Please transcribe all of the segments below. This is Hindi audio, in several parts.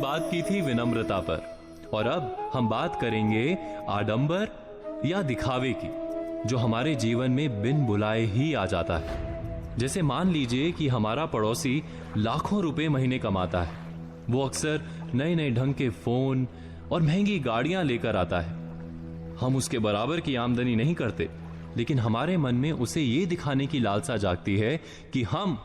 बात की थी विनम्रता पर, और अब हम बात करेंगे आडंबर या दिखावे की, जो हमारे जीवन में बिन बुलाए ही आ जाता है। जैसे मान लीजिए कि हमारा पड़ोसी लाखों रुपए महीने कमाता है। वो अक्सर नए नए ढंग के फोन और महंगी गाड़ियां लेकर आता है। हम उसके बराबर की आमदनी नहीं करते, लेकिन हमारे मन में उसे ये दिखाने की लालसा जागती है कि हम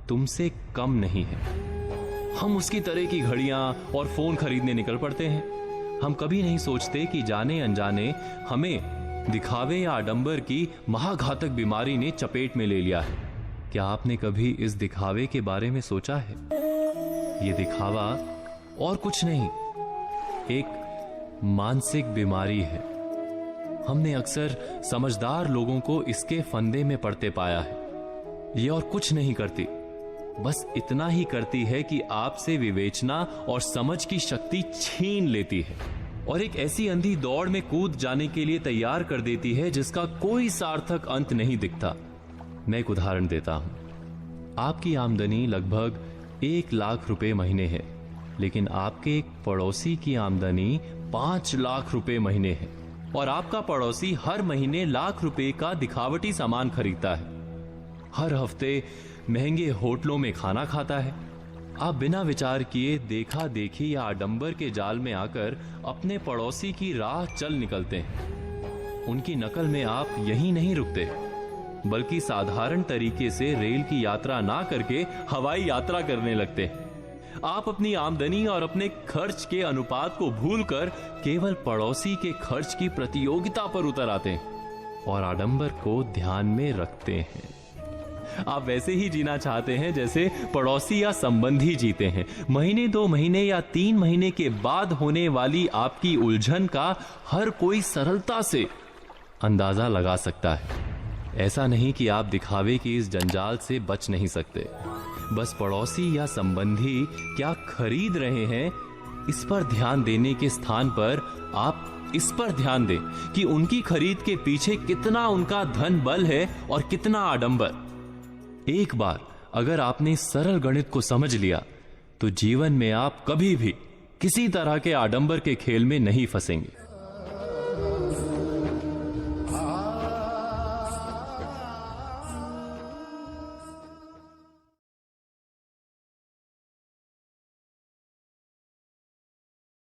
तुमसे कम नहीं हैं। हम उसकी तरह की घड़ियां और फोन खरीदने निकल पड़ते हैं। हम कभी नहीं सोचते कि जाने अनजाने हमें दिखावे या आडंबर की महाघातक बीमारी ने चपेट में ले लिया है। क्या आपने कभी इस दिखावे के बारे में सोचा है? ये दिखावा और कुछ नहीं, एक मानसिक बीमारी है। हमने अक्सर समझदार लोगों को इसके फंदे में पड़ते पाया है। ये और कुछ नहीं करती, बस इतना ही करती है कि आपसे विवेचना और समझ की शक्ति छीन लेती है और एक ऐसी अंधी दौड़ में कूद जाने के लिए तैयार कर देती है जिसका कोई सार्थक अंत नहीं दिखता। मैं एक उदाहरण देता हूं। आपकी आमदनी लगभग 1 लाख रुपए महीने है, लेकिन आपके एक पड़ोसी की आमदनी 5 लाख रुपए महीने है और आपका पड़ोसी हर महीने लाख रुपए का दिखावटी सामान खरीदता है। हर हफ्ते महंगे होटलों में खाना खाता है। आप बिना विचार किए देखा देखी या आडंबर के जाल में आकर अपने पड़ोसी की राह चल निकलते हैं। उनकी नकल में आप यहीं नहीं रुकते, बल्कि साधारण तरीके से रेल की यात्रा ना करके हवाई यात्रा करने लगते हैं। आप अपनी आमदनी और अपने खर्च के अनुपात को भूलकर केवल पड़ोसी के खर्च की प्रतियोगिता पर उतर आते हैं और आडंबर को ध्यान में रखते हैं। आप वैसे ही जीना चाहते हैं जैसे पड़ोसी या संबंधी जीते हैं। महीने 2 महीने या 3 महीने के बाद होने वाली आपकी उलझन का हर कोई सरलता से अंदाजा लगा सकता है। ऐसा नहीं कि आप दिखावे की इस जंजाल से बच नहीं सकते, बस पड़ोसी या संबंधी क्या खरीद रहे हैं इस पर ध्यान देने के स्थान पर आप इस पर ध्यान दें कि उनकी खरीद के पीछे कितना उनका धन बल है और कितना आडंबर। एक बार अगर आपने सरल गणित को समझ लिया तो जीवन में आप कभी भी किसी तरह के आडंबर के खेल में नहीं फंसेंगे।